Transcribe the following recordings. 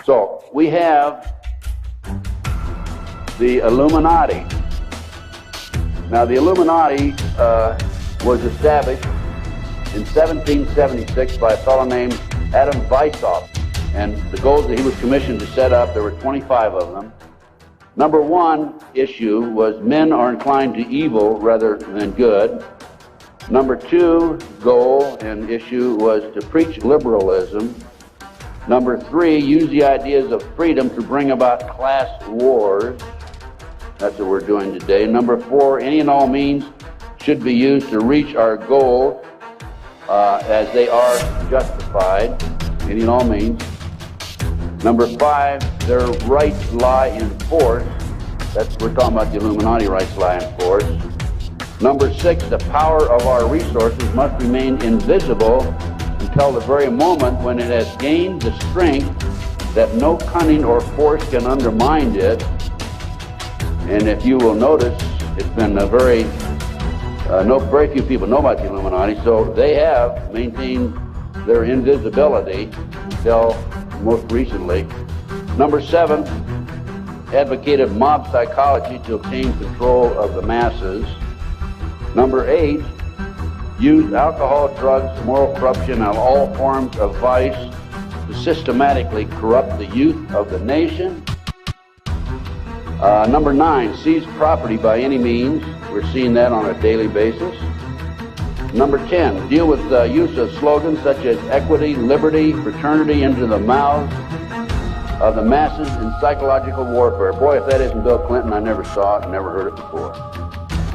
So we have the Illuminati. Now the Illuminati was established in 1776 by a fellow named Adam Weishaupt, and the goals that he was commissioned to set up, there were 25 of them. Number one issue was men are inclined to evil rather than good. Number two goal and issue was to preach liberalism. Number three, use the ideas of freedom to bring about class wars. That's what we're doing today. Number four, any and all means should be used to reach our goal as they are justified, any and all means. Number five, their rights lie in force. We're talking about the Illuminati rights lie in force. Number six, the power of our resources must remain invisible until the very moment when it has gained the strength that no cunning or force can undermine it. And if you will notice, it's been very few people know about the Illuminati, so they have maintained their invisibility until most recently. Number seven, advocated mob psychology to obtain control of the masses. Number eight, used alcohol, drugs, moral corruption, and all forms of vice to systematically corrupt the youth of the nation. Number nine, seize property by any means. We're seeing that on a daily basis. Number 10, deal with the use of slogans such as equity, liberty, fraternity into the mouths of the masses in psychological warfare. Boy, if that isn't Bill Clinton, I never saw it, never heard it before.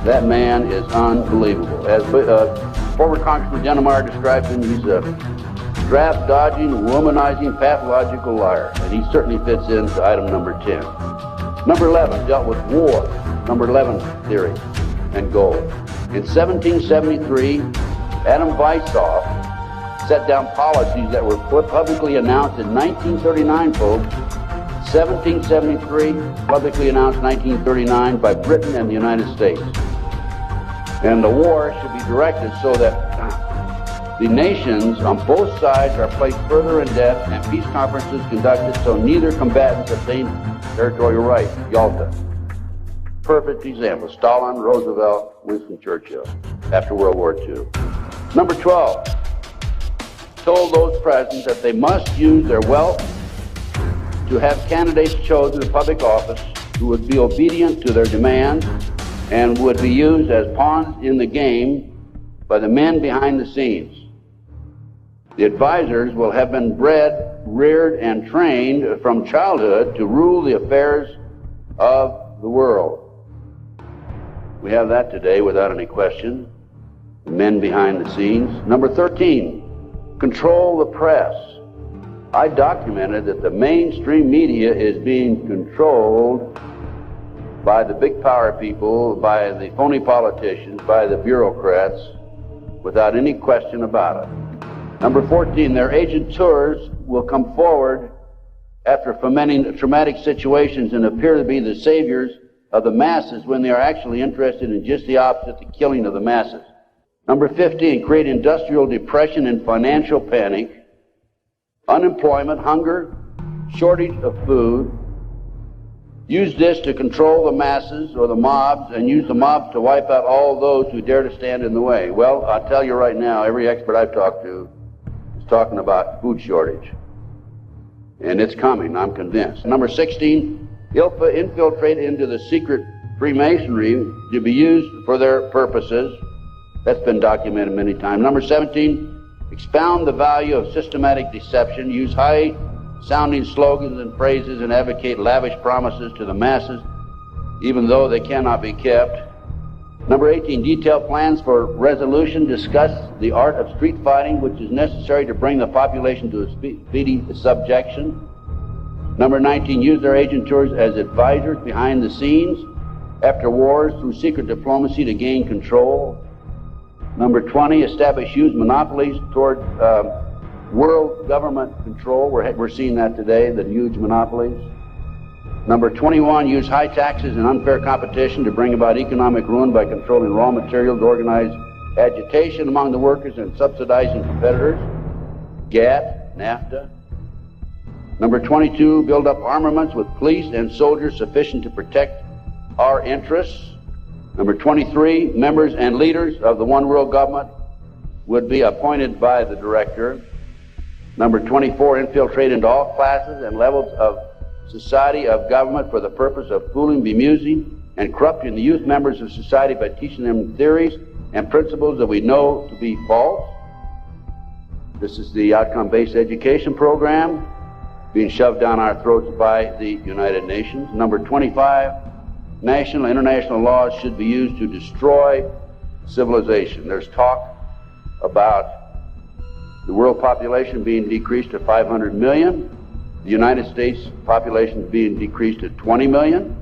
That man is unbelievable. As former Congressman Dennemeyer described him, he's a draft-dodging, womanizing, pathological liar. And he certainly fits into item number 10. Number 11 dealt with war. Number 11 theory and goal. In 1773, Adam Weishaupt set down policies that were publicly announced in 1939, folks. 1773, publicly announced 1939 by Britain and the United States. And the war should be directed so that the nations on both sides are placed further in depth and peace conferences conducted so neither combatants obtain territorial rights. Yalta. Perfect example. Stalin, Roosevelt, Winston Churchill after World War II. Number 12, told those present that they must use their wealth to have candidates chosen to public office who would be obedient to their demands and would be used as pawns in the game by the men behind the scenes. The advisors will have been bred, reared, and trained from childhood to rule the affairs of the world. We have that today without any question. The men behind the scenes. Number 13, control the press. I documented that the mainstream media is being controlled by the big power people, by the phony politicians, by the bureaucrats, without any question about it. Number 14, their agenteurs will come forward after fomenting traumatic situations and appear to be the saviors of the masses when they are actually interested in just the opposite, the killing of the masses. Number 15, create industrial depression and financial panic, unemployment, hunger, shortage of food. Use this to control the masses or the mobs and use the mobs to wipe out all those who dare to stand in the way. Well, I'll tell you right now, every expert I've talked to is talking about food shortage. And it's coming, I'm convinced. Number 16, ILFA infiltrate into the secret Freemasonry to be used for their purposes. That's been documented many times. Number 17, expound the value of systematic deception, use high-sounding slogans and phrases, and advocate lavish promises to the masses, even though they cannot be kept. Number 18, detail plans for resolution, discuss the art of street fighting, which is necessary to bring the population to a speedy subjection. Number 19, use their agentures as advisors behind the scenes after wars through secret diplomacy to gain control. Number 20, establish huge monopolies toward world government control. We're seeing that today, the huge monopolies. Number 21, use high taxes and unfair competition to bring about economic ruin by controlling raw materials, organize agitation among the workers and subsidizing competitors. GATT, NAFTA. Number 22, build up armaments with police and soldiers sufficient to protect our interests. Number 23, members and leaders of the one world government would be appointed by the director. Number 24, infiltrate into all classes and levels of society of government for the purpose of fooling, bemusing, and corrupting the youth members of society by teaching them theories and principles that we know to be false. This is the outcome-based education program being shoved down our throats by the United Nations. Number 25, national and international laws should be used to destroy civilization. There's talk about the world population being decreased to 500 million, the United States population being decreased to 20 million.